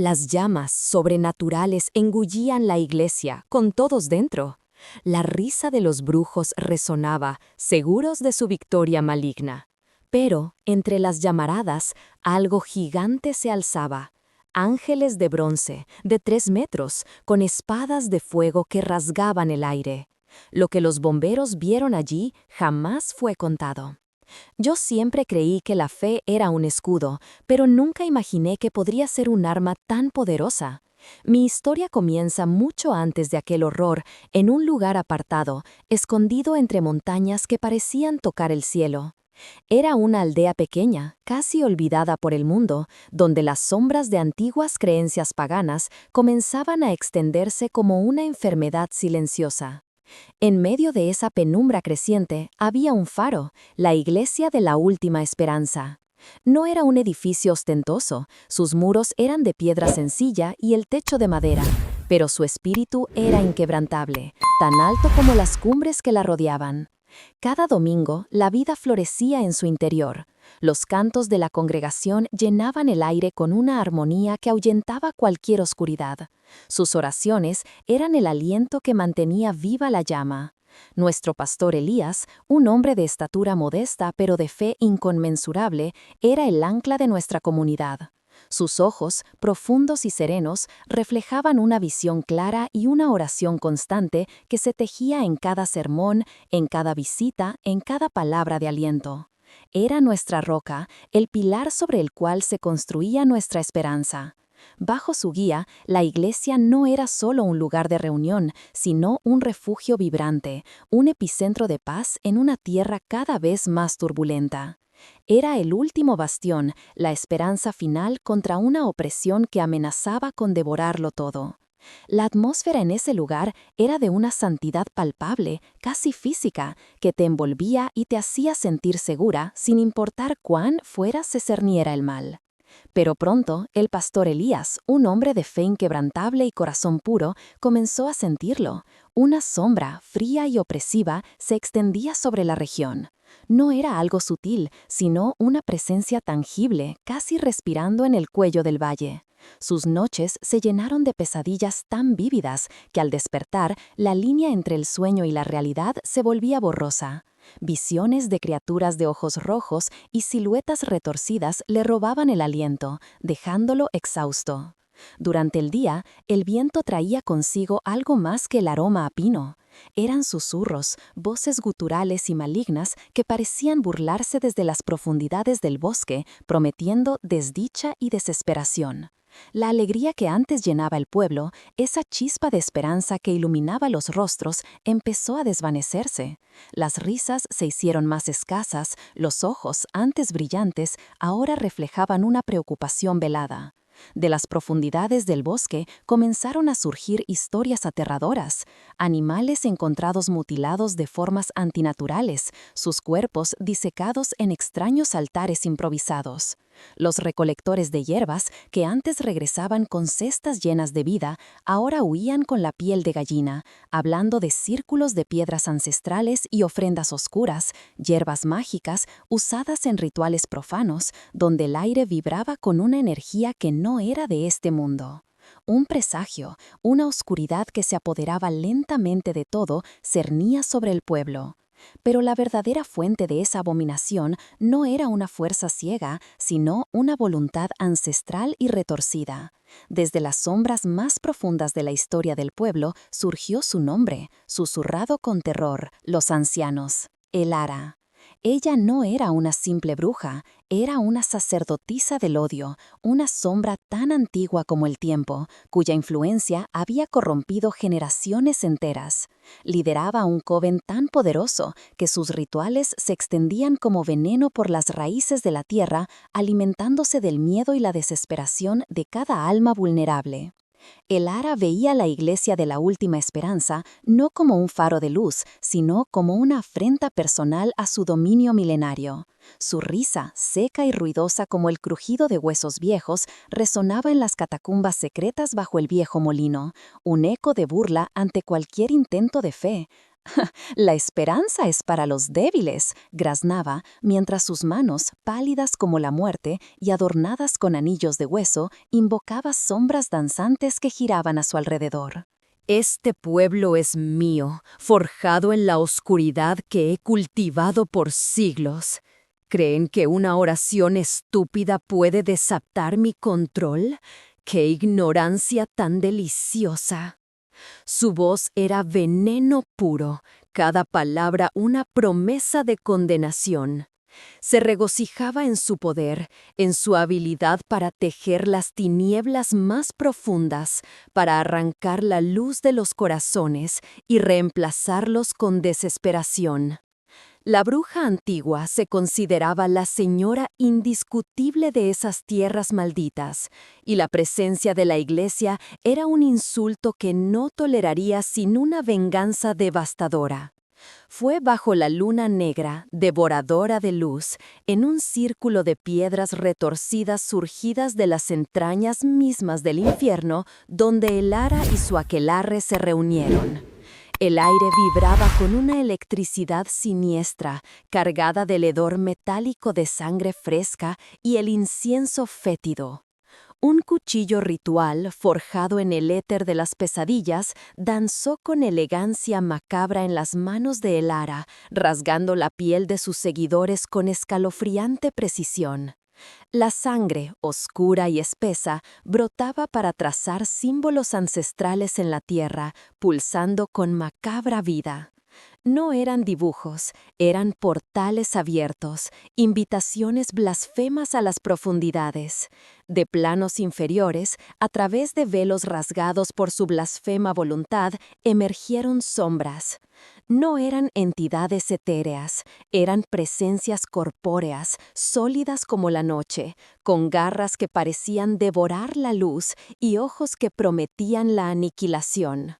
Las llamas sobrenaturales engullían la iglesia, con todos dentro. La risa de los brujos resonaba, seguros de su victoria maligna. Pero, entre las llamaradas, algo gigante se alzaba. Ángeles de bronce, de 3 metros, con espadas de fuego que rasgaban el aire. Lo que los bomberos vieron allí jamás fue contado. Yo siempre creí que la fe era un escudo, pero nunca imaginé que podría ser un arma tan poderosa. Mi historia comienza mucho antes de aquel horror, en un lugar apartado, escondido entre montañas que parecían tocar el cielo. Era una aldea pequeña, casi olvidada por el mundo, donde las sombras de antiguas creencias paganas comenzaban a extenderse como una enfermedad silenciosa. En medio de esa penumbra creciente había un faro, la iglesia de la Última Esperanza. No era un edificio ostentoso, sus muros eran de piedra sencilla y el techo de madera, pero su espíritu era inquebrantable, tan alto como las cumbres que la rodeaban. Cada domingo la vida florecía en su interior. Los cantos de la congregación llenaban el aire con una armonía que ahuyentaba cualquier oscuridad. Sus oraciones eran el aliento que mantenía viva la llama. Nuestro pastor Elías, un hombre de estatura modesta pero de fe inconmensurable, era el ancla de nuestra comunidad. Sus ojos, profundos y serenos, reflejaban una visión clara y una oración constante que se tejía en cada sermón, en cada visita, en cada palabra de aliento. Era nuestra roca, el pilar sobre el cual se construía nuestra esperanza. Bajo su guía, la iglesia no era solo un lugar de reunión, sino un refugio vibrante, un epicentro de paz en una tierra cada vez más turbulenta. Era el último bastión, la esperanza final contra una opresión que amenazaba con devorarlo todo. La atmósfera en ese lugar era de una santidad palpable, casi física, que te envolvía y te hacía sentir segura sin importar cuán fuera se cerniera el mal. Pero pronto, el pastor Elías, un hombre de fe inquebrantable y corazón puro, comenzó a sentirlo. Una sombra, fría y opresiva, se extendía sobre la región. No era algo sutil, sino una presencia tangible, casi respirando en el cuello del valle. Sus noches se llenaron de pesadillas tan vívidas que al despertar, la línea entre el sueño y la realidad se volvía borrosa. Visiones de criaturas de ojos rojos y siluetas retorcidas le robaban el aliento, dejándolo exhausto. Durante el día, el viento traía consigo algo más que el aroma a pino. Eran susurros, voces guturales y malignas que parecían burlarse desde las profundidades del bosque, prometiendo desdicha y desesperación. La alegría que antes llenaba el pueblo, esa chispa de esperanza que iluminaba los rostros, empezó a desvanecerse. Las risas se hicieron más escasas, los ojos, antes brillantes, ahora reflejaban una preocupación velada. De las profundidades del bosque comenzaron a surgir historias aterradoras, animales encontrados mutilados de formas antinaturales, sus cuerpos disecados en extraños altares improvisados. Los recolectores de hierbas, que antes regresaban con cestas llenas de vida, ahora huían con la piel de gallina, hablando de círculos de piedras ancestrales y ofrendas oscuras, hierbas mágicas usadas en rituales profanos, donde el aire vibraba con una energía que no era de este mundo. Un presagio, una oscuridad que se apoderaba lentamente de todo, cernía sobre el pueblo. Pero la verdadera fuente de esa abominación no era una fuerza ciega, sino una voluntad ancestral y retorcida. Desde las sombras más profundas de la historia del pueblo surgió su nombre, susurrado con terror, los ancianos, Elara. Ella no era una simple bruja, era una sacerdotisa del odio, una sombra tan antigua como el tiempo, cuya influencia había corrompido generaciones enteras. Lideraba a un coven tan poderoso que sus rituales se extendían como veneno por las raíces de la tierra, alimentándose del miedo y la desesperación de cada alma vulnerable. Elara veía la iglesia de la Última Esperanza no como un faro de luz, sino como una afrenta personal a su dominio milenario. Su risa, seca y ruidosa como el crujido de huesos viejos, resonaba en las catacumbas secretas bajo el viejo molino, un eco de burla ante cualquier intento de fe. La esperanza es para los débiles, graznaba, mientras sus manos, pálidas como la muerte y adornadas con anillos de hueso, invocaba sombras danzantes que giraban a su alrededor. Este pueblo es mío, forjado en la oscuridad que he cultivado por siglos. ¿Creen que una oración estúpida puede desatar mi control? ¡Qué ignorancia tan deliciosa! Su voz era veneno puro, cada palabra una promesa de condenación. Se regocijaba en su poder, en su habilidad para tejer las tinieblas más profundas, para arrancar la luz de los corazones y reemplazarlos con desesperación. La bruja antigua se consideraba la señora indiscutible de esas tierras malditas, y la presencia de la iglesia era un insulto que no toleraría sin una venganza devastadora. Fue bajo la luna negra, devoradora de luz, en un círculo de piedras retorcidas surgidas de las entrañas mismas del infierno, donde Elara y su aquelarre se reunieron. El aire vibraba con una electricidad siniestra, cargada del hedor metálico de sangre fresca y el incienso fétido. Un cuchillo ritual, forjado en el éter de las pesadillas, danzó con elegancia macabra en las manos de Elara, rasgando la piel de sus seguidores con escalofriante precisión. La sangre, oscura y espesa, brotaba para trazar símbolos ancestrales en la tierra, pulsando con macabra vida. No eran dibujos, eran portales abiertos, invitaciones blasfemas a las profundidades. De planos inferiores, a través de velos rasgados por su blasfema voluntad, emergieron sombras. No eran entidades etéreas, eran presencias corpóreas, sólidas como la noche, con garras que parecían devorar la luz y ojos que prometían la aniquilación.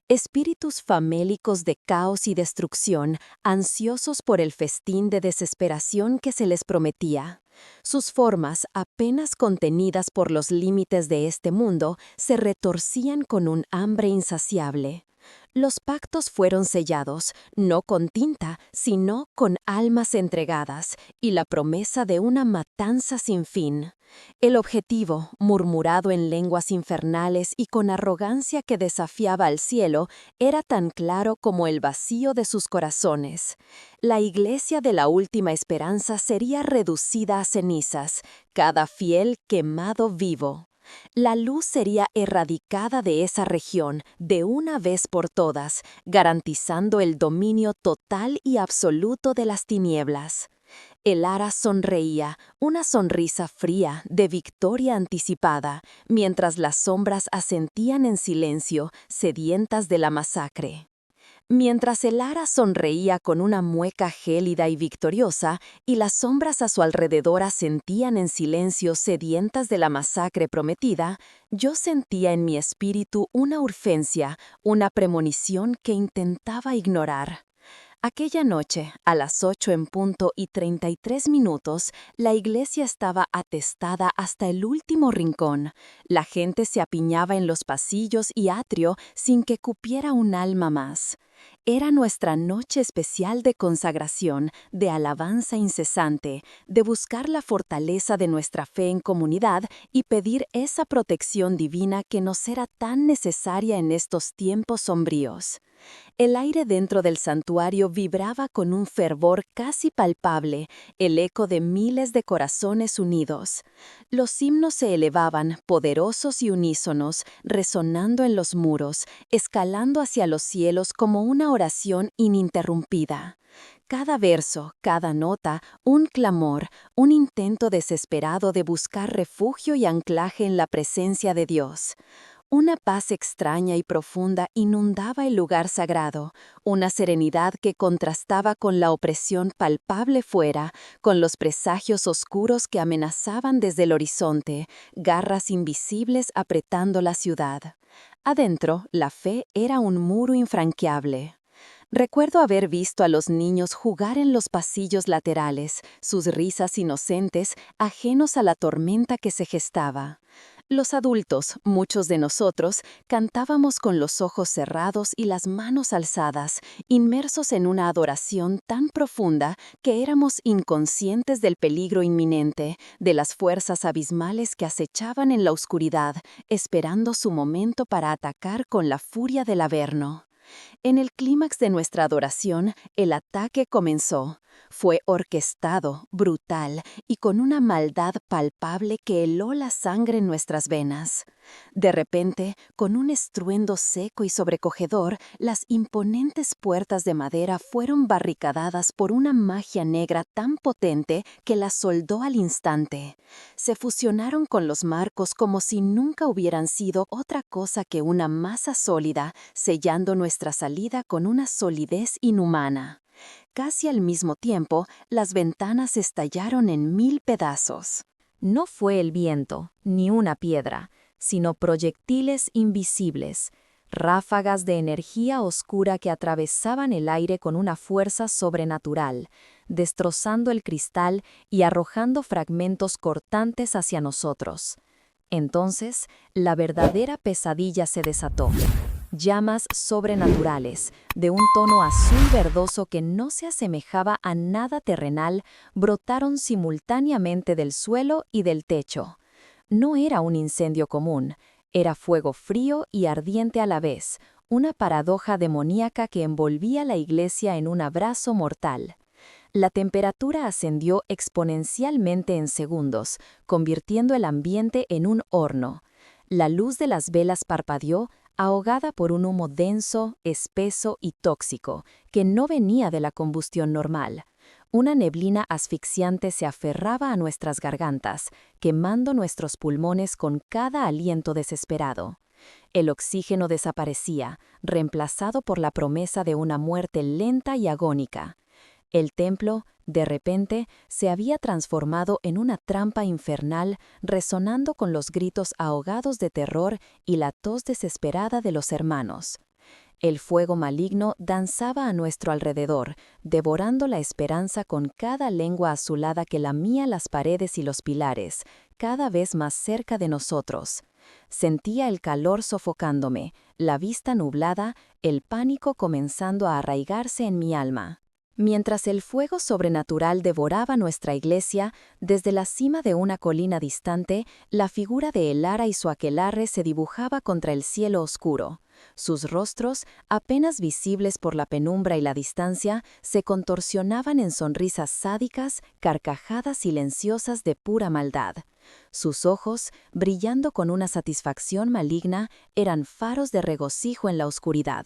Espíritus famélicos de caos y destrucción, ansiosos por el festín de desesperación que se les prometía. Sus formas, apenas contenidas por los límites de este mundo, se retorcían con un hambre insaciable. Los pactos fueron sellados, no con tinta, sino con almas entregadas, y la promesa de una matanza sin fin. El objetivo, murmurado en lenguas infernales y con arrogancia que desafiaba al cielo, era tan claro como el vacío de sus corazones. La iglesia de la última esperanza sería reducida a cenizas, cada fiel quemado vivo. La luz sería erradicada de esa región de una vez por todas, garantizando el dominio total y absoluto de las tinieblas. Elara sonreía, una sonrisa fría de victoria anticipada, mientras las sombras asentían en silencio, sedientas de la masacre. Mientras Elara sonreía con una mueca gélida y victoriosa, y las sombras a su alrededor asentían en silencio sedientas de la masacre prometida, yo sentía en mi espíritu una urgencia, una premonición que intentaba ignorar. Aquella noche, a las 8:33, la iglesia estaba atestada hasta el último rincón. La gente se apiñaba en los pasillos y atrio sin que cupiera un alma más. Era nuestra noche especial de consagración, de alabanza incesante, de buscar la fortaleza de nuestra fe en comunidad y pedir esa protección divina que nos era tan necesaria en estos tiempos sombríos. El aire dentro del santuario vibraba con un fervor casi palpable, el eco de miles de corazones unidos. Los himnos se elevaban, poderosos y unísonos, resonando en los muros, escalando hacia los cielos como una oración ininterrumpida. Cada verso, cada nota, un clamor, un intento desesperado de buscar refugio y anclaje en la presencia de Dios. Una paz extraña y profunda inundaba el lugar sagrado, una serenidad que contrastaba con la opresión palpable fuera, con los presagios oscuros que amenazaban desde el horizonte, garras invisibles apretando la ciudad. Adentro, la fe era un muro infranqueable. Recuerdo haber visto a los niños jugar en los pasillos laterales, sus risas inocentes, ajenos a la tormenta que se gestaba. Los adultos, muchos de nosotros, cantábamos con los ojos cerrados y las manos alzadas, inmersos en una adoración tan profunda que éramos inconscientes del peligro inminente, de las fuerzas abismales que acechaban en la oscuridad, esperando su momento para atacar con la furia del Averno. En el clímax de nuestra adoración, el ataque comenzó. Fue orquestado, brutal y con una maldad palpable que heló la sangre en nuestras venas. De repente, con un estruendo seco y sobrecogedor, las imponentes puertas de madera fueron barricadadas por una magia negra tan potente que las soldó al instante. Se fusionaron con los marcos como si nunca hubieran sido otra cosa que una masa sólida, sellando nuestra salida con una solidez inhumana. Casi al mismo tiempo, las ventanas estallaron en 1000 pedazos. No fue el viento, ni una piedra, sino proyectiles invisibles, ráfagas de energía oscura que atravesaban el aire con una fuerza sobrenatural, destrozando el cristal y arrojando fragmentos cortantes hacia nosotros. Entonces, la verdadera pesadilla se desató. Llamas sobrenaturales, de un tono azul verdoso que no se asemejaba a nada terrenal, brotaron simultáneamente del suelo y del techo. No era un incendio común, era fuego frío y ardiente a la vez, una paradoja demoníaca que envolvía la iglesia en un abrazo mortal. La temperatura ascendió exponencialmente en segundos, convirtiendo el ambiente en un horno. La luz de las velas parpadeó, ahogada por un humo denso, espeso y tóxico, que no venía de la combustión normal. Una neblina asfixiante se aferraba a nuestras gargantas, quemando nuestros pulmones con cada aliento desesperado. El oxígeno desaparecía, reemplazado por la promesa de una muerte lenta y agónica. El templo, de repente, se había transformado en una trampa infernal, resonando con los gritos ahogados de terror y la tos desesperada de los hermanos. El fuego maligno danzaba a nuestro alrededor, devorando la esperanza con cada lengua azulada que lamía las paredes y los pilares, cada vez más cerca de nosotros. Sentía el calor sofocándome, la vista nublada, el pánico comenzando a arraigarse en mi alma. Mientras el fuego sobrenatural devoraba nuestra iglesia, desde la cima de una colina distante, la figura de Elara y su aquelarre se dibujaba contra el cielo oscuro. Sus rostros, apenas visibles por la penumbra y la distancia, se contorsionaban en sonrisas sádicas, carcajadas silenciosas de pura maldad. Sus ojos, brillando con una satisfacción maligna, eran faros de regocijo en la oscuridad.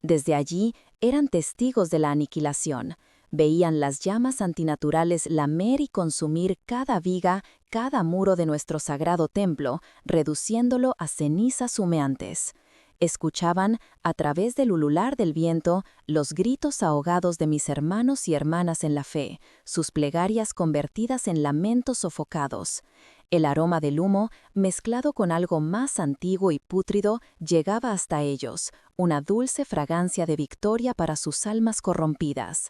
Desde allí eran testigos de la aniquilación. Veían las llamas antinaturales lamer y consumir cada viga, cada muro de nuestro sagrado templo, reduciéndolo a cenizas humeantes. Escuchaban, a través del ulular del viento, los gritos ahogados de mis hermanos y hermanas en la fe, sus plegarias convertidas en lamentos sofocados. El aroma del humo, mezclado con algo más antiguo y pútrido, llegaba hasta ellos, una dulce fragancia de victoria para sus almas corrompidas.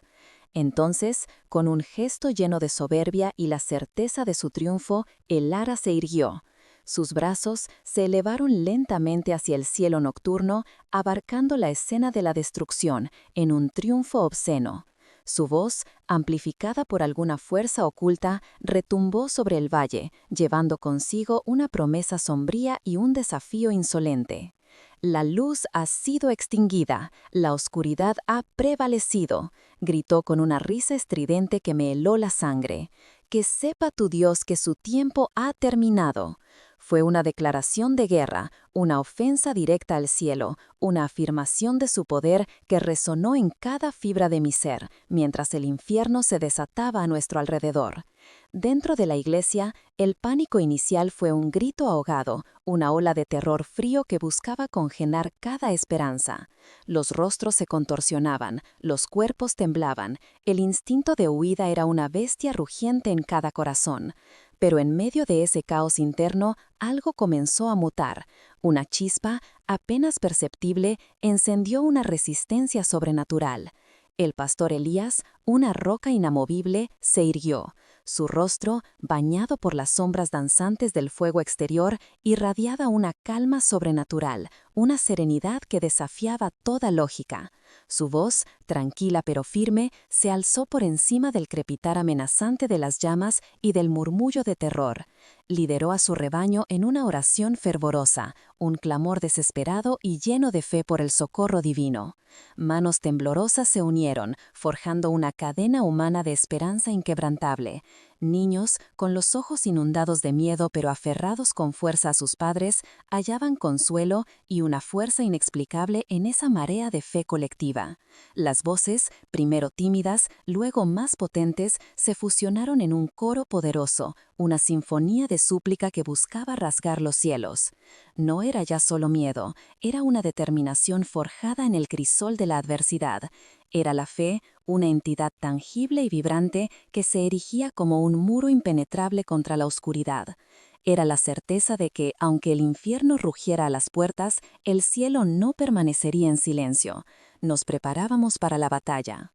Entonces, con un gesto lleno de soberbia y la certeza de su triunfo, Elara se irguió. Sus brazos se elevaron lentamente hacia el cielo nocturno, abarcando la escena de la destrucción, en un triunfo obsceno. Su voz, amplificada por alguna fuerza oculta, retumbó sobre el valle, llevando consigo una promesa sombría y un desafío insolente. «La luz ha sido extinguida, la oscuridad ha prevalecido», gritó con una risa estridente que me heló la sangre. «Que sepa tu Dios que su tiempo ha terminado». Fue una declaración de guerra, una ofensa directa al cielo, una afirmación de su poder que resonó en cada fibra de mi ser, mientras el infierno se desataba a nuestro alrededor. Dentro de la iglesia, el pánico inicial fue un grito ahogado, una ola de terror frío que buscaba congelar cada esperanza. Los rostros se contorsionaban, los cuerpos temblaban, el instinto de huida era una bestia rugiente en cada corazón. Pero en medio de ese caos interno, algo comenzó a mutar. Una chispa, apenas perceptible, encendió una resistencia sobrenatural. El pastor Elías, una roca inamovible, se irguió. Su rostro, bañado por las sombras danzantes del fuego exterior, irradiaba una calma sobrenatural, una serenidad que desafiaba toda lógica. Su voz, tranquila pero firme, se alzó por encima del crepitar amenazante de las llamas y del murmullo de terror. Lideró a su rebaño en una oración fervorosa, un clamor desesperado y lleno de fe por el socorro divino. Manos temblorosas se unieron, forjando una cadena humana de esperanza inquebrantable. Niños, con los ojos inundados de miedo pero aferrados con fuerza a sus padres, hallaban consuelo y una fuerza inexplicable en esa marea de fe colectiva. Las voces, primero tímidas, luego más potentes, se fusionaron en un coro poderoso, una sinfonía de súplica que buscaba rasgar los cielos. No era ya solo miedo, era una determinación forjada en el crisol de la adversidad. Era la fe, una entidad tangible y vibrante que se erigía como un muro impenetrable contra la oscuridad. Era la certeza de que, aunque el infierno rugiera a las puertas, el cielo no permanecería en silencio. Nos preparábamos para la batalla.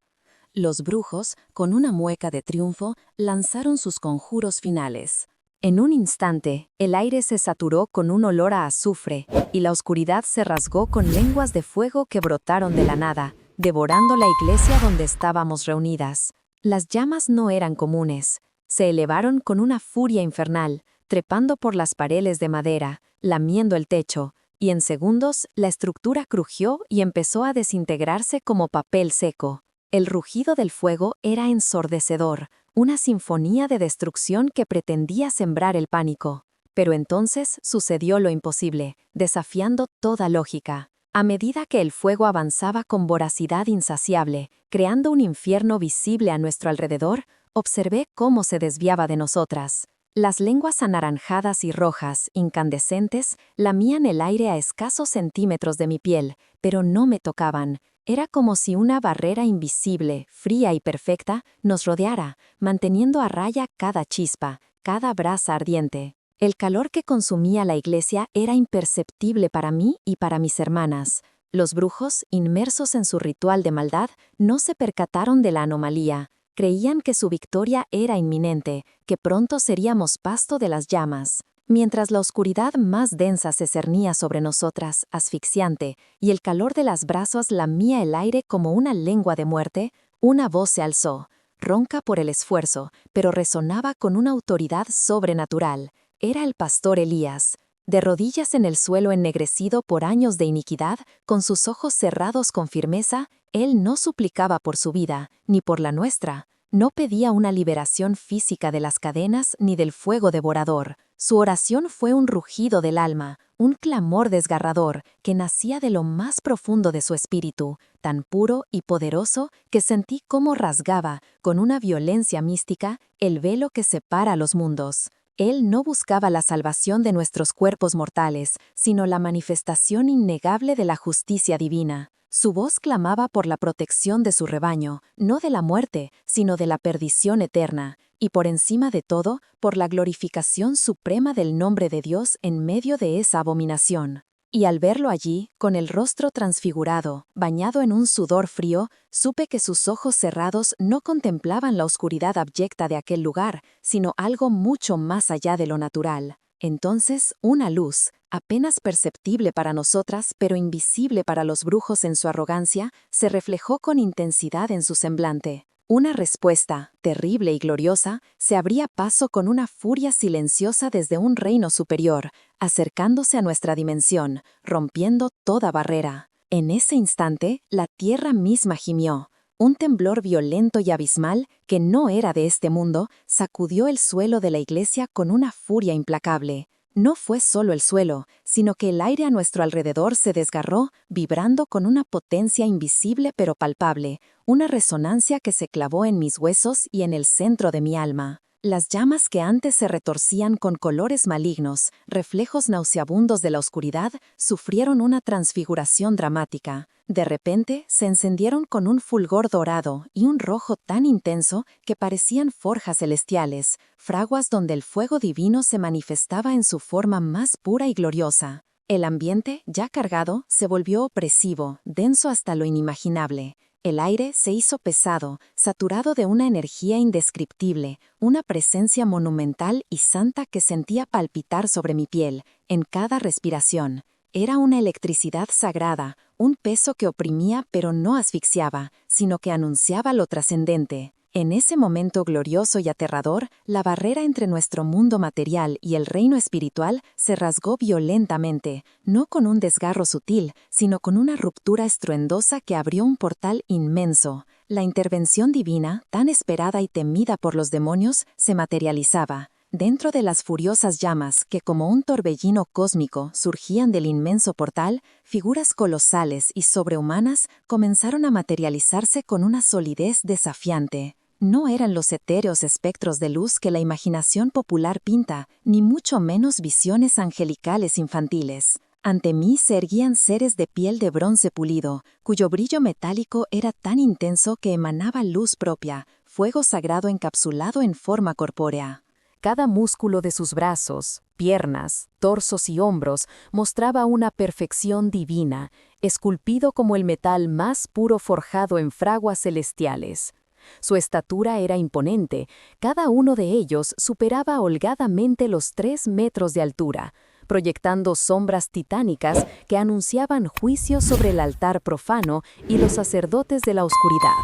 Los brujos, con una mueca de triunfo, lanzaron sus conjuros finales. En un instante, el aire se saturó con un olor a azufre, y la oscuridad se rasgó con lenguas de fuego que brotaron de la nada, devorando la iglesia donde estábamos reunidas. Las llamas no eran comunes. Se elevaron con una furia infernal, trepando por las paredes de madera, lamiendo el techo, y en segundos la estructura crujió y empezó a desintegrarse como papel seco. El rugido del fuego era ensordecedor, una sinfonía de destrucción que pretendía sembrar el pánico. Pero entonces sucedió lo imposible, desafiando toda lógica. A medida que el fuego avanzaba con voracidad insaciable, creando un infierno visible a nuestro alrededor, observé cómo se desviaba de nosotras. Las lenguas anaranjadas y rojas, incandescentes, lamían el aire a escasos centímetros de mi piel, pero no me tocaban. Era como si una barrera invisible, fría y perfecta, nos rodeara, manteniendo a raya cada chispa, cada brasa ardiente. El calor que consumía la iglesia era imperceptible para mí y para mis hermanas. Los brujos, inmersos en su ritual de maldad, no se percataron de la anomalía. Creían que su victoria era inminente, que pronto seríamos pasto de las llamas. Mientras la oscuridad más densa se cernía sobre nosotras, asfixiante, y el calor de las brasas lamía el aire como una lengua de muerte, una voz se alzó, ronca por el esfuerzo, pero resonaba con una autoridad sobrenatural. Era el pastor Elías. De rodillas en el suelo ennegrecido por años de iniquidad, con sus ojos cerrados con firmeza, él no suplicaba por su vida, ni por la nuestra. No pedía una liberación física de las cadenas ni del fuego devorador. Su oración fue un rugido del alma, un clamor desgarrador que nacía de lo más profundo de su espíritu, tan puro y poderoso que sentí cómo rasgaba, con una violencia mística, el velo que separa los mundos. Él no buscaba la salvación de nuestros cuerpos mortales, sino la manifestación innegable de la justicia divina. Su voz clamaba por la protección de su rebaño, no de la muerte, sino de la perdición eterna, y por encima de todo, por la glorificación suprema del nombre de Dios en medio de esa abominación. Y al verlo allí, con el rostro transfigurado, bañado en un sudor frío, supe que sus ojos cerrados no contemplaban la oscuridad abyecta de aquel lugar, sino algo mucho más allá de lo natural. Entonces, una luz, apenas perceptible para nosotras, pero invisible para los brujos en su arrogancia, se reflejó con intensidad en su semblante. Una respuesta, terrible y gloriosa, se abría paso con una furia silenciosa desde un reino superior, acercándose a nuestra dimensión, rompiendo toda barrera. En ese instante, la tierra misma gimió. Un temblor violento y abismal, que no era de este mundo, sacudió el suelo de la iglesia con una furia implacable. No fue solo el suelo, sino que el aire a nuestro alrededor se desgarró, vibrando con una potencia invisible pero palpable, una resonancia que se clavó en mis huesos y en el centro de mi alma. Las llamas que antes se retorcían con colores malignos, reflejos nauseabundos de la oscuridad, sufrieron una transfiguración dramática. De repente, se encendieron con un fulgor dorado y un rojo tan intenso que parecían forjas celestiales, fraguas donde el fuego divino se manifestaba en su forma más pura y gloriosa. El ambiente, ya cargado, se volvió opresivo, denso hasta lo inimaginable. El aire se hizo pesado, saturado de una energía indescriptible, una presencia monumental y santa que sentía palpitar sobre mi piel, en cada respiración. Era una electricidad sagrada, un peso que oprimía pero no asfixiaba, sino que anunciaba lo trascendente. En ese momento glorioso y aterrador, la barrera entre nuestro mundo material y el reino espiritual se rasgó violentamente, no con un desgarro sutil, sino con una ruptura estruendosa que abrió un portal inmenso. La intervención divina, tan esperada y temida por los demonios, se materializaba. Dentro de las furiosas llamas que como un torbellino cósmico surgían del inmenso portal, figuras colosales y sobrehumanas comenzaron a materializarse con una solidez desafiante. No eran los etéreos espectros de luz que la imaginación popular pinta, ni mucho menos visiones angelicales infantiles. Ante mí se erguían seres de piel de bronce pulido, cuyo brillo metálico era tan intenso que emanaba luz propia, fuego sagrado encapsulado en forma corpórea. Cada músculo de sus brazos, piernas, torsos y hombros mostraba una perfección divina, esculpido como el metal más puro forjado en fraguas celestiales. Su estatura era imponente, cada uno de ellos superaba holgadamente los 3 metros de altura, proyectando sombras titánicas que anunciaban juicio sobre el altar profano y los sacerdotes de la oscuridad.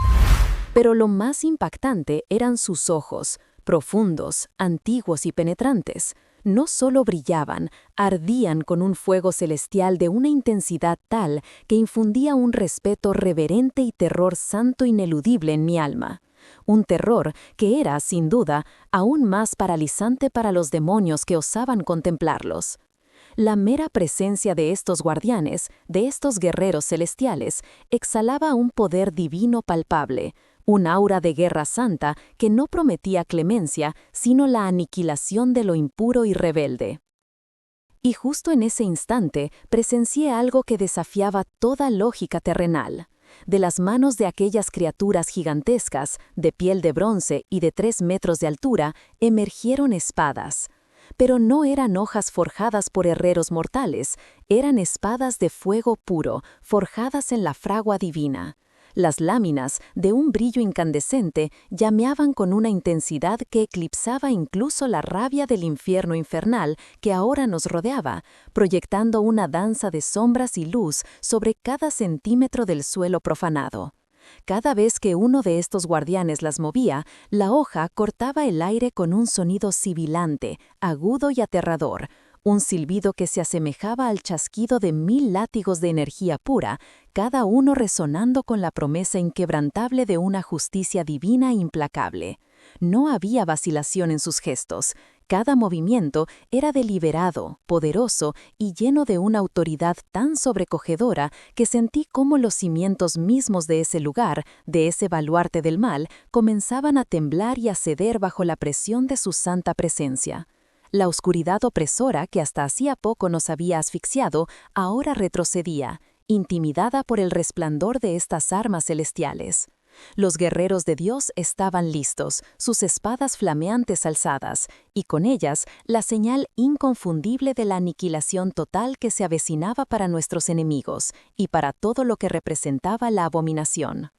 Pero lo más impactante eran sus ojos, profundos, antiguos y penetrantes. No solo brillaban, ardían con un fuego celestial de una intensidad tal que infundía un respeto reverente y terror santo ineludible en mi alma. Un terror que era, sin duda, aún más paralizante para los demonios que osaban contemplarlos. La mera presencia de estos guardianes, de estos guerreros celestiales, exhalaba un poder divino palpable, un aura de guerra santa que no prometía clemencia, sino la aniquilación de lo impuro y rebelde. Y justo en ese instante presencié algo que desafiaba toda lógica terrenal. De las manos de aquellas criaturas gigantescas, de piel de bronce y de 3 metros de altura, emergieron espadas. Pero no eran hojas forjadas por herreros mortales, eran espadas de fuego puro, forjadas en la fragua divina. Las láminas, de un brillo incandescente, llameaban con una intensidad que eclipsaba incluso la rabia del infierno infernal que ahora nos rodeaba, proyectando una danza de sombras y luz sobre cada centímetro del suelo profanado. Cada vez que uno de estos guardianes las movía, la hoja cortaba el aire con un sonido sibilante, agudo y aterrador, un silbido que se asemejaba al chasquido de 1000 látigos de energía pura, cada uno resonando con la promesa inquebrantable de una justicia divina e implacable. No había vacilación en sus gestos. Cada movimiento era deliberado, poderoso y lleno de una autoridad tan sobrecogedora que sentí cómo los cimientos mismos de ese lugar, de ese baluarte del mal, comenzaban a temblar y a ceder bajo la presión de su santa presencia. La oscuridad opresora que hasta hacía poco nos había asfixiado, ahora retrocedía, intimidada por el resplandor de estas armas celestiales. Los guerreros de Dios estaban listos, sus espadas flameantes alzadas, y con ellas la señal inconfundible de la aniquilación total que se avecinaba para nuestros enemigos y para todo lo que representaba la abominación.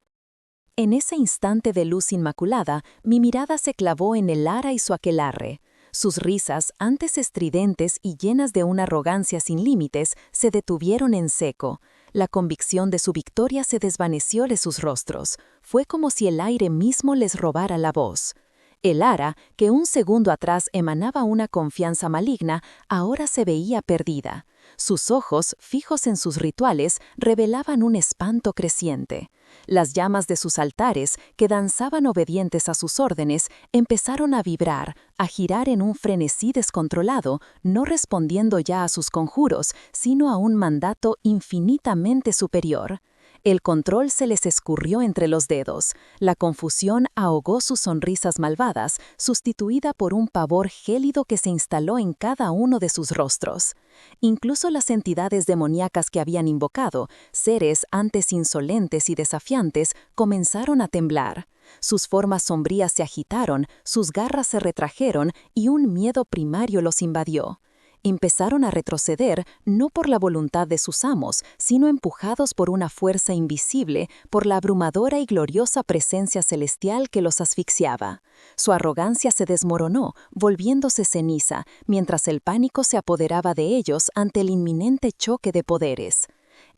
En ese instante de luz inmaculada, mi mirada se clavó en el ara y su aquelarre. Sus risas, antes estridentes y llenas de una arrogancia sin límites, se detuvieron en seco. La convicción de su victoria se desvaneció de sus rostros. Fue como si el aire mismo les robara la voz. El ara, que un segundo atrás emanaba una confianza maligna, ahora se veía perdida. Sus ojos, fijos en sus rituales, revelaban un espanto creciente. Las llamas de sus altares, que danzaban obedientes a sus órdenes, empezaron a vibrar, a girar en un frenesí descontrolado, no respondiendo ya a sus conjuros, sino a un mandato infinitamente superior. El control se les escurrió entre los dedos. La confusión ahogó sus sonrisas malvadas, sustituida por un pavor gélido que se instaló en cada uno de sus rostros. Incluso las entidades demoníacas que habían invocado, seres antes insolentes y desafiantes, comenzaron a temblar. Sus formas sombrías se agitaron, sus garras se retrajeron y un miedo primario los invadió. empezaron a retroceder no por la voluntad de sus amos, sino empujados por una fuerza invisible, por la abrumadora y gloriosa presencia celestial que los asfixiaba. Su arrogancia se desmoronó, volviéndose ceniza, mientras el pánico se apoderaba de ellos ante el inminente choque de poderes.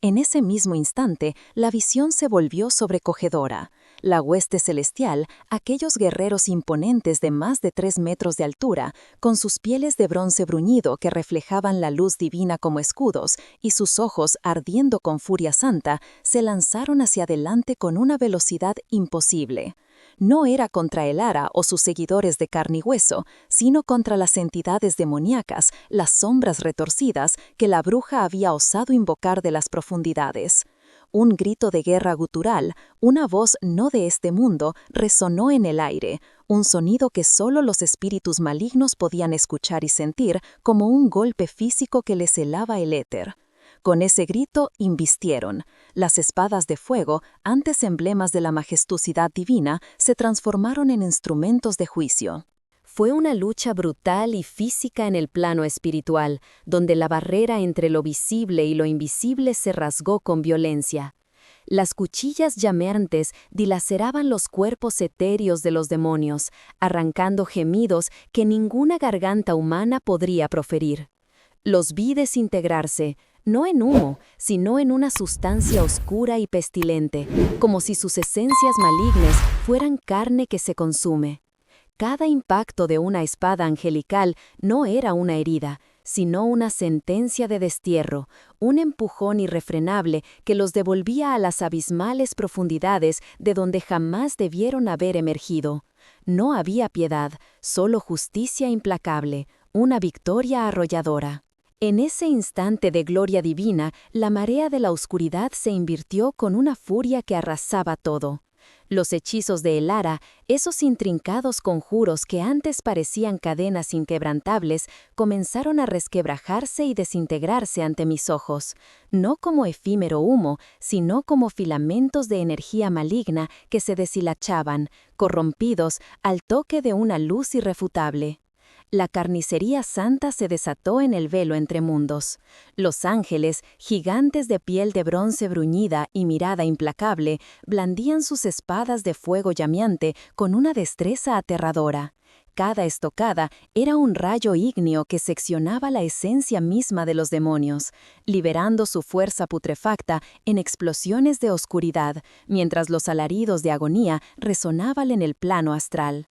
En ese mismo instante, la visión se volvió sobrecogedora. La hueste celestial, aquellos guerreros imponentes de más de 3 metros de altura, con sus pieles de bronce bruñido que reflejaban la luz divina como escudos y sus ojos ardiendo con furia santa, se lanzaron hacia adelante con una velocidad imposible. No era contra el Ara o sus seguidores de carne y hueso, sino contra las entidades demoníacas, las sombras retorcidas que la bruja había osado invocar de las profundidades. Un grito de guerra gutural, una voz no de este mundo, resonó en el aire, un sonido que solo los espíritus malignos podían escuchar y sentir como un golpe físico que les helaba el éter. Con ese grito invistieron. Las espadas de fuego, antes emblemas de la majestuosidad divina, se transformaron en instrumentos de juicio. Fue una lucha brutal y física en el plano espiritual, donde la barrera entre lo visible y lo invisible se rasgó con violencia. Las cuchillas llameantes dilaceraban los cuerpos etéreos de los demonios, arrancando gemidos que ninguna garganta humana podría proferir. Los vi desintegrarse, no en humo, sino en una sustancia oscura y pestilente, como si sus esencias malignas fueran carne que se consume. Cada impacto de una espada angelical no era una herida, sino una sentencia de destierro, un empujón irrefrenable que los devolvía a las abismales profundidades de donde jamás debieron haber emergido. No había piedad, solo justicia implacable, una victoria arrolladora. En ese instante de gloria divina, la marea de la oscuridad se invirtió con una furia que arrasaba todo. Los hechizos de El Ara, esos intrincados conjuros que antes parecían cadenas inquebrantables, comenzaron a resquebrajarse y desintegrarse ante mis ojos, no como efímero humo, sino como filamentos de energía maligna que se deshilachaban, corrompidos al toque de una luz irrefutable. La carnicería santa se desató en el velo entre mundos. Los ángeles, gigantes de piel de bronce bruñida y mirada implacable, blandían sus espadas de fuego llameante con una destreza aterradora. Cada estocada era un rayo ígneo que seccionaba la esencia misma de los demonios, liberando su fuerza putrefacta en explosiones de oscuridad, mientras los alaridos de agonía resonaban en el plano astral.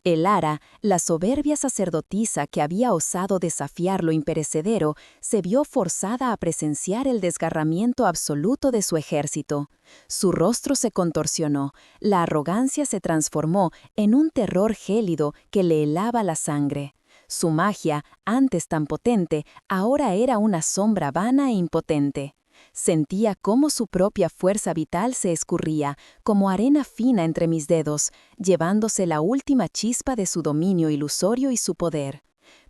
El Ara, la soberbia sacerdotisa que había osado desafiar lo imperecedero, se vio forzada a presenciar el desgarramiento absoluto de su ejército. Su rostro se contorsionó, la arrogancia se transformó en un terror gélido que le helaba la sangre. Su magia, antes tan potente, ahora era una sombra vana e impotente. Sentía cómo su propia fuerza vital se escurría, como arena fina entre mis dedos, llevándose la última chispa de su dominio ilusorio y su poder.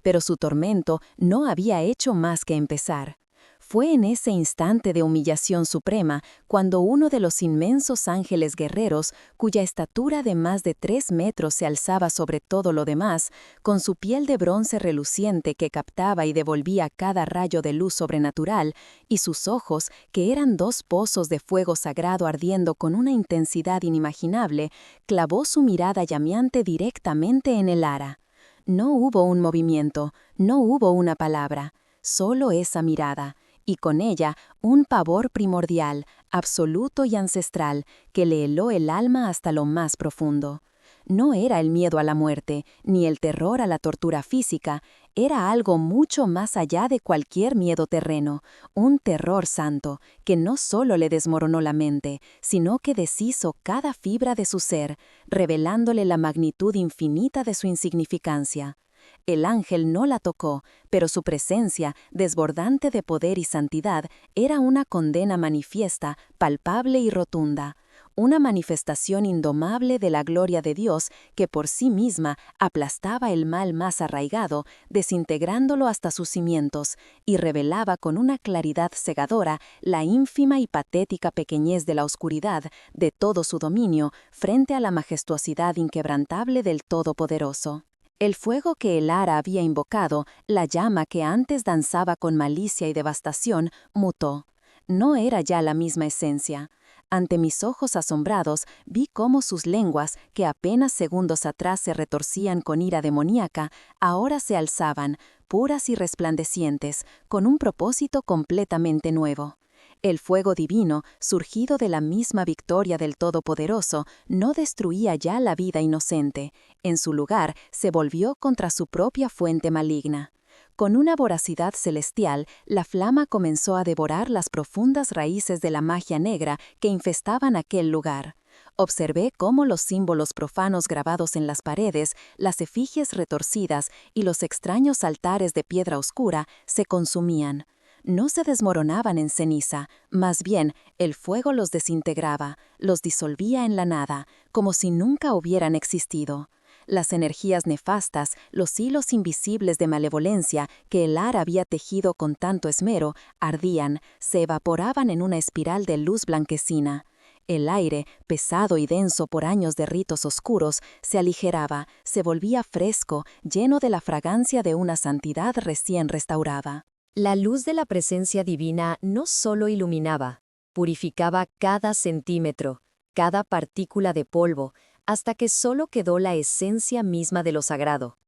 Pero su tormento no había hecho más que empezar. Fue en ese instante de humillación suprema cuando uno de los inmensos ángeles guerreros, cuya estatura de más de 3 metros se alzaba sobre todo lo demás, con su piel de bronce reluciente que captaba y devolvía cada rayo de luz sobrenatural, y sus ojos, que eran 2 pozos de fuego sagrado ardiendo con una intensidad inimaginable, clavó su mirada llameante directamente en el Ara. No hubo un movimiento, no hubo una palabra, solo esa mirada. Y con ella un pavor primordial, absoluto y ancestral, que le heló el alma hasta lo más profundo. No era el miedo a la muerte, ni el terror a la tortura física, era algo mucho más allá de cualquier miedo terreno, un terror santo, que no solo le desmoronó la mente, sino que deshizo cada fibra de su ser, revelándole la magnitud infinita de su insignificancia. El ángel no la tocó, pero su presencia, desbordante de poder y santidad, era una condena manifiesta, palpable y rotunda. Una manifestación indomable de la gloria de Dios que por sí misma aplastaba el mal más arraigado, desintegrándolo hasta sus cimientos, y revelaba con una claridad cegadora la ínfima y patética pequeñez de la oscuridad de todo su dominio frente a la majestuosidad inquebrantable del Todopoderoso. El fuego que el Ara había invocado, la llama que antes danzaba con malicia y devastación, mutó. No era ya la misma esencia. Ante mis ojos asombrados, vi cómo sus lenguas, que apenas segundos atrás se retorcían con ira demoníaca, ahora se alzaban, puras y resplandecientes, con un propósito completamente nuevo. El fuego divino, surgido de la misma victoria del Todopoderoso, no destruía ya la vida inocente. En su lugar, se volvió contra su propia fuente maligna. Con una voracidad celestial, la flama comenzó a devorar las profundas raíces de la magia negra que infestaban aquel lugar. Observé cómo los símbolos profanos grabados en las paredes, las efigies retorcidas y los extraños altares de piedra oscura se consumían. No se desmoronaban en ceniza, más bien el fuego los desintegraba, los disolvía en la nada, como si nunca hubieran existido. Las energías nefastas, los hilos invisibles de malevolencia que el Ara había tejido con tanto esmero, ardían, se evaporaban en una espiral de luz blanquecina. El aire, pesado y denso por años de ritos oscuros, se aligeraba, se volvía fresco, lleno de la fragancia de una santidad recién restaurada. La luz de la presencia divina no solo iluminaba, purificaba cada centímetro, cada partícula de polvo, hasta que solo quedó la esencia misma de lo sagrado.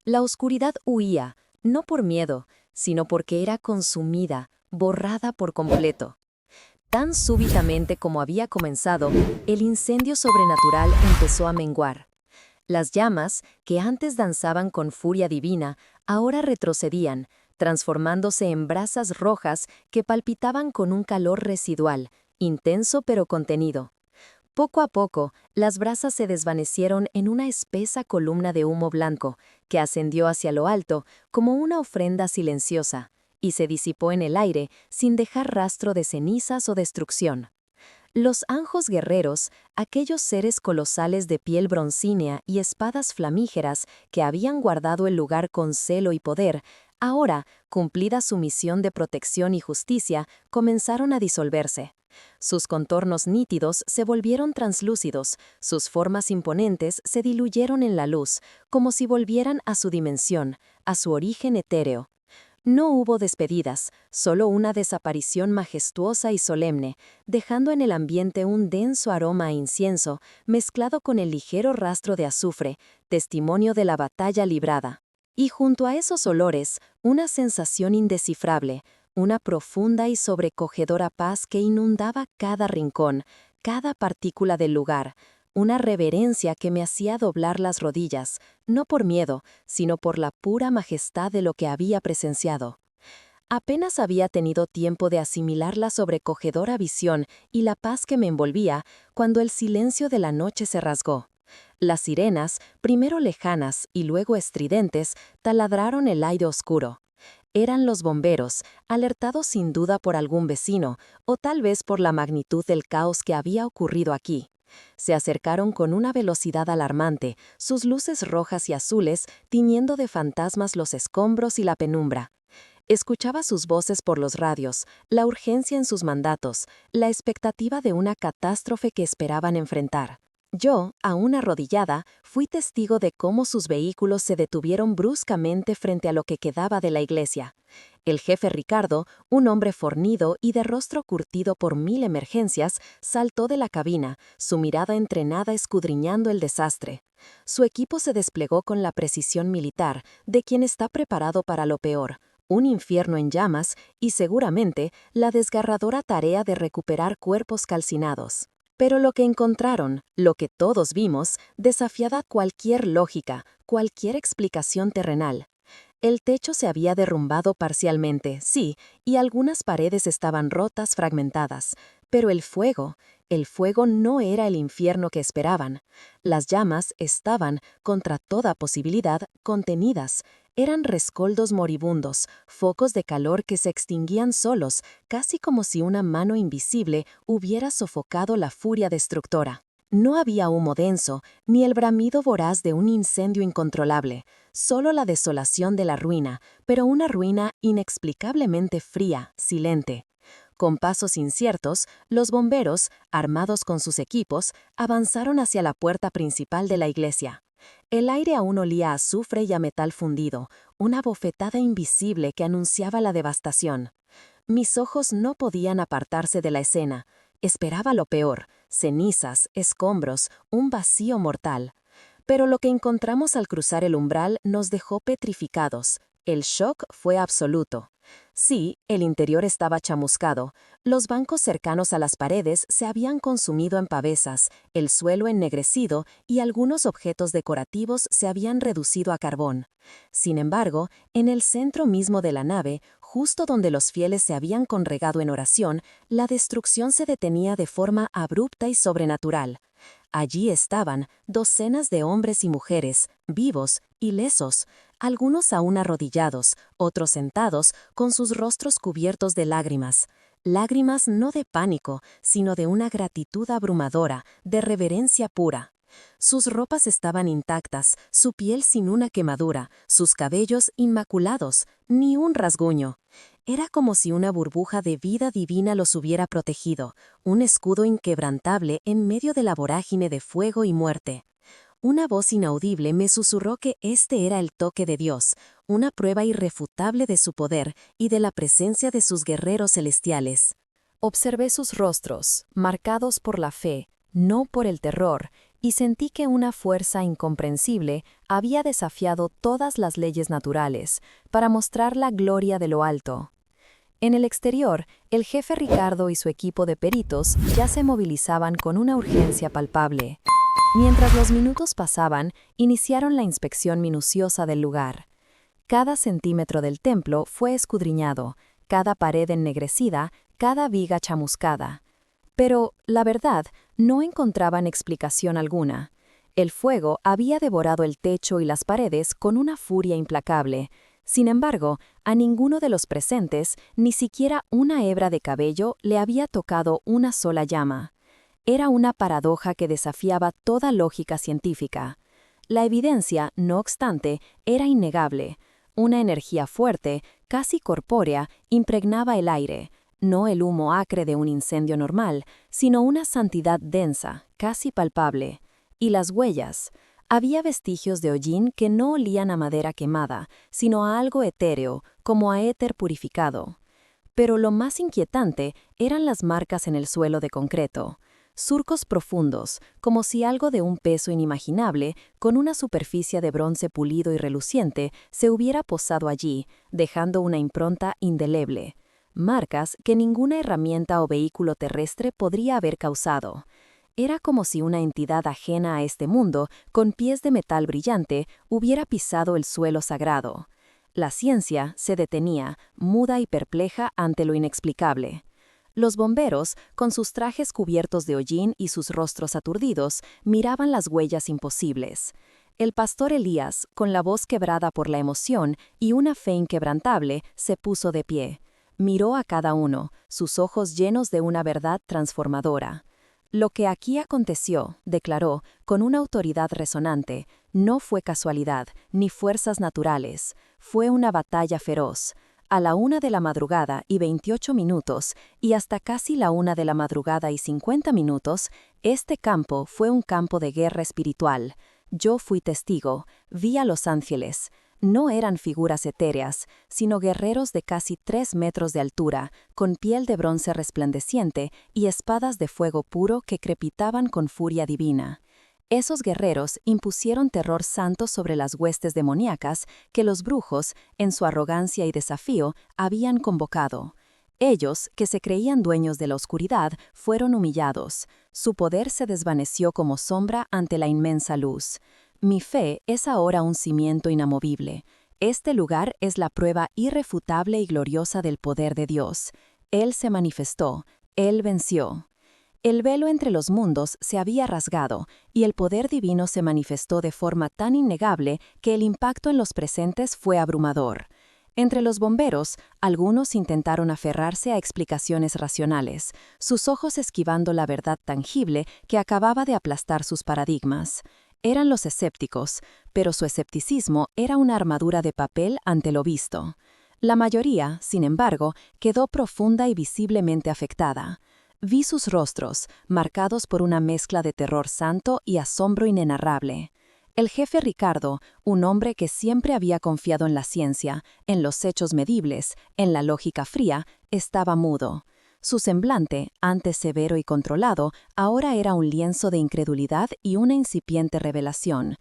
La oscuridad huía, no por miedo, sino porque era consumida, borrada por completo. Tan súbitamente como había comenzado, el incendio sobrenatural empezó a menguar. Las llamas, que antes danzaban con furia divina, ahora retrocedían, transformándose en brasas rojas que palpitaban con un calor residual, intenso pero contenido. Poco a poco, las brasas se desvanecieron en una espesa columna de humo blanco, que ascendió hacia lo alto como una ofrenda silenciosa, y se disipó en el aire sin dejar rastro de cenizas o destrucción. Los anjos guerreros, aquellos seres colosales de piel broncínea y espadas flamígeras que habían guardado el lugar con celo y poder, ahora, cumplida su misión de protección y justicia, comenzaron a disolverse. Sus contornos nítidos se volvieron translúcidos, sus formas imponentes se diluyeron en la luz, como si volvieran a su dimensión, a su origen etéreo. No hubo despedidas, solo una desaparición majestuosa y solemne, dejando en el ambiente un denso aroma a incienso, mezclado con el ligero rastro de azufre, testimonio de la batalla librada. Y junto a esos olores, una sensación indescifrable, una profunda y sobrecogedora paz que inundaba cada rincón, cada partícula del lugar, una reverencia que me hacía doblar las rodillas, no por miedo, sino por la pura majestad de lo que había presenciado. Apenas había tenido tiempo de asimilar la sobrecogedora visión y la paz que me envolvía, cuando el silencio de la noche se rasgó. Las sirenas, primero lejanas y luego estridentes, taladraron el aire oscuro. Eran los bomberos, alertados sin duda por algún vecino, o tal vez por la magnitud del caos que había ocurrido aquí. Se acercaron con una velocidad alarmante, sus luces rojas y azules tiñendo de fantasmas los escombros y la penumbra. Escuchaba sus voces por los radios, la urgencia en sus mandatos, la expectativa de una catástrofe que esperaban enfrentar. Yo, aún arrodillada, fui testigo de cómo sus vehículos se detuvieron bruscamente frente a lo que quedaba de la iglesia. El jefe Ricardo, un hombre fornido y de rostro curtido por 1000 emergencias, saltó de la cabina, su mirada entrenada escudriñando el desastre. Su equipo se desplegó con la precisión militar de quien está preparado para lo peor, un infierno en llamas y seguramente la desgarradora tarea de recuperar cuerpos calcinados. Pero lo que encontraron, lo que todos vimos, desafiaba cualquier lógica, cualquier explicación terrenal. El techo se había derrumbado parcialmente, sí, y algunas paredes estaban rotas, fragmentadas. Pero el fuego no era el infierno que esperaban. Las llamas estaban, contra toda posibilidad, contenidas. Eran rescoldos moribundos, focos de calor que se extinguían solos, casi como si una mano invisible hubiera sofocado la furia destructora. No había humo denso, ni el bramido voraz de un incendio incontrolable, solo la desolación de la ruina, pero una ruina inexplicablemente fría, silente. Con pasos inciertos, los bomberos, armados con sus equipos, avanzaron hacia la puerta principal de la iglesia. El aire aún olía a azufre y a metal fundido, una bofetada invisible que anunciaba la devastación. Mis ojos no podían apartarse de la escena. Esperaba lo peor: cenizas, escombros, un vacío mortal. Pero lo que encontramos al cruzar el umbral nos dejó petrificados. El shock fue absoluto. Sí, el interior estaba chamuscado. Los bancos cercanos a las paredes se habían consumido en pavesas, el suelo ennegrecido y algunos objetos decorativos se habían reducido a carbón. Sin embargo, en el centro mismo de la nave, justo donde los fieles se habían congregado en oración, la destrucción se detenía de forma abrupta y sobrenatural. Allí estaban docenas de hombres y mujeres, vivos, ilesos, algunos aún arrodillados, otros sentados, con sus rostros cubiertos de lágrimas. Lágrimas no de pánico, sino de una gratitud abrumadora, de reverencia pura. Sus ropas estaban intactas, su piel sin una quemadura, sus cabellos inmaculados, ni un rasguño. Era como si una burbuja de vida divina los hubiera protegido, un escudo inquebrantable en medio de la vorágine de fuego y muerte. Una voz inaudible me susurró que este era el toque de Dios, una prueba irrefutable de su poder y de la presencia de sus guerreros celestiales. Observé sus rostros, marcados por la fe, no por el terror, y sentí que una fuerza incomprensible había desafiado todas las leyes naturales para mostrar la gloria de lo alto. En el exterior, el jefe Ricardo y su equipo de peritos ya se movilizaban con una urgencia palpable. Mientras los minutos pasaban, iniciaron la inspección minuciosa del lugar. Cada centímetro del templo fue escudriñado, cada pared ennegrecida, cada viga chamuscada. Pero, la verdad, no encontraban explicación alguna. El fuego había devorado el techo y las paredes con una furia implacable. Sin embargo, a ninguno de los presentes, ni siquiera una hebra de cabello, le había tocado una sola llama. Era una paradoja que desafiaba toda lógica científica. La evidencia, no obstante, era innegable. Una energía fuerte, casi corpórea, impregnaba el aire, no el humo acre de un incendio normal, sino una santidad densa, casi palpable. Y las huellas. Había vestigios de hollín que no olían a madera quemada, sino a algo etéreo, como a éter purificado. Pero lo más inquietante eran las marcas en el suelo de concreto. Surcos profundos, como si algo de un peso inimaginable, con una superficie de bronce pulido y reluciente, se hubiera posado allí, dejando una impronta indeleble. Marcas que ninguna herramienta o vehículo terrestre podría haber causado. Era como si una entidad ajena a este mundo, con pies de metal brillante, hubiera pisado el suelo sagrado. La ciencia se detenía, muda y perpleja ante lo inexplicable. Los bomberos, con sus trajes cubiertos de hollín y sus rostros aturdidos, miraban las huellas imposibles. El pastor Elías, con la voz quebrada por la emoción y una fe inquebrantable, se puso de pie. Miró a cada uno, sus ojos llenos de una verdad transformadora. Lo que aquí aconteció, declaró, con una autoridad resonante, no fue casualidad, ni fuerzas naturales, fue una batalla feroz. A la 1:28 y hasta casi la 1:50, este campo fue un campo de guerra espiritual. Yo fui testigo, vi a los ángeles. No eran figuras etéreas, sino guerreros de casi 3 metros de altura, con piel de bronce resplandeciente y espadas de fuego puro que crepitaban con furia divina. Esos guerreros impusieron terror santo sobre las huestes demoníacas que los brujos, en su arrogancia y desafío, habían convocado. Ellos, que se creían dueños de la oscuridad, fueron humillados. Su poder se desvaneció como sombra ante la inmensa luz. Mi fe es ahora un cimiento inamovible. Este lugar es la prueba irrefutable y gloriosa del poder de Dios. Él se manifestó, Él venció. El velo entre los mundos se había rasgado, y el poder divino se manifestó de forma tan innegable que el impacto en los presentes fue abrumador. Entre los bomberos, algunos intentaron aferrarse a explicaciones racionales, sus ojos esquivando la verdad tangible que acababa de aplastar sus paradigmas. Eran los escépticos, pero su escepticismo era una armadura de papel ante lo visto. La mayoría, sin embargo, quedó profunda y visiblemente afectada. Vi sus rostros, marcados por una mezcla de terror santo y asombro inenarrable. El jefe Ricardo, un hombre que siempre había confiado en la ciencia, en los hechos medibles, en la lógica fría, estaba mudo. Su semblante, antes severo y controlado, ahora era un lienzo de incredulidad y una incipiente revelación.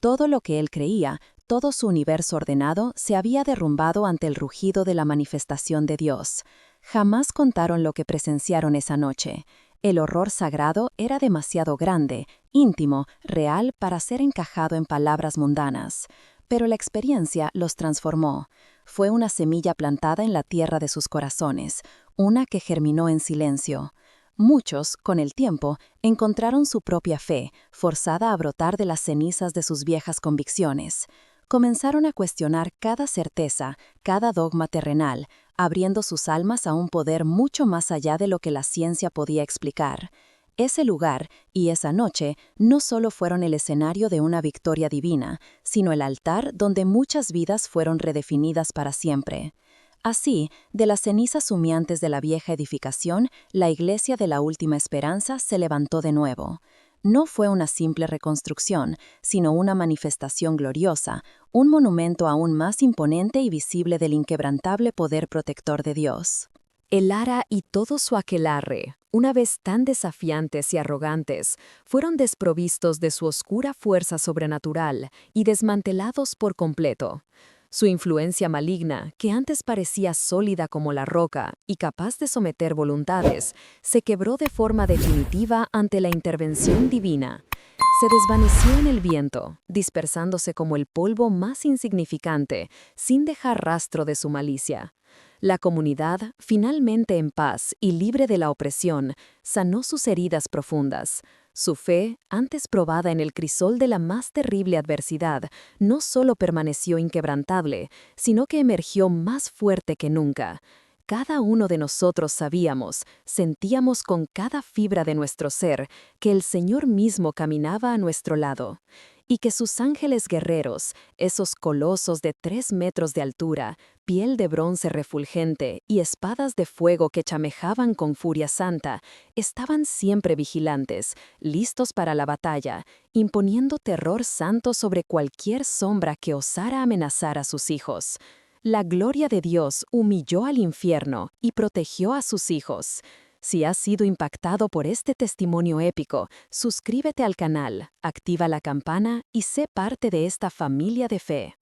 Todo lo que él creía, todo su universo ordenado, se había derrumbado ante el rugido de la manifestación de Dios. Jamás contaron lo que presenciaron esa noche. El horror sagrado era demasiado grande, íntimo, real para ser encajado en palabras mundanas. Pero la experiencia los transformó. Fue una semilla plantada en la tierra de sus corazones, una que germinó en silencio. Muchos, con el tiempo, encontraron su propia fe, forzada a brotar de las cenizas de sus viejas convicciones. Comenzaron a cuestionar cada certeza, cada dogma terrenal, abriendo sus almas a un poder mucho más allá de lo que la ciencia podía explicar. Ese lugar y esa noche no solo fueron el escenario de una victoria divina, sino el altar donde muchas vidas fueron redefinidas para siempre. Así, de las cenizas humeantes de la vieja edificación, la iglesia de la Última Esperanza se levantó de nuevo. No fue una simple reconstrucción, sino una manifestación gloriosa, un monumento aún más imponente y visible del inquebrantable poder protector de Dios. El ara y todo su aquelarre, una vez tan desafiantes y arrogantes, fueron desprovistos de su oscura fuerza sobrenatural y desmantelados por completo. Su influencia maligna, que antes parecía sólida como la roca y capaz de someter voluntades, se quebró de forma definitiva ante la intervención divina. Se desvaneció en el viento, dispersándose como el polvo más insignificante, sin dejar rastro de su malicia. La comunidad, finalmente en paz y libre de la opresión, sanó sus heridas profundas. Su fe, antes probada en el crisol de la más terrible adversidad, no solo permaneció inquebrantable, sino que emergió más fuerte que nunca. Cada uno de nosotros sabíamos, sentíamos con cada fibra de nuestro ser, que el Señor mismo caminaba a nuestro lado, y que sus ángeles guerreros, esos colosos de 3 metros de altura, piel de bronce refulgente y espadas de fuego que chamejaban con furia santa, estaban siempre vigilantes, listos para la batalla, imponiendo terror santo sobre cualquier sombra que osara amenazar a sus hijos. La gloria de Dios humilló al infierno y protegió a sus hijos. Si has sido impactado por este testimonio épico, suscríbete al canal, activa la campana y sé parte de esta familia de fe.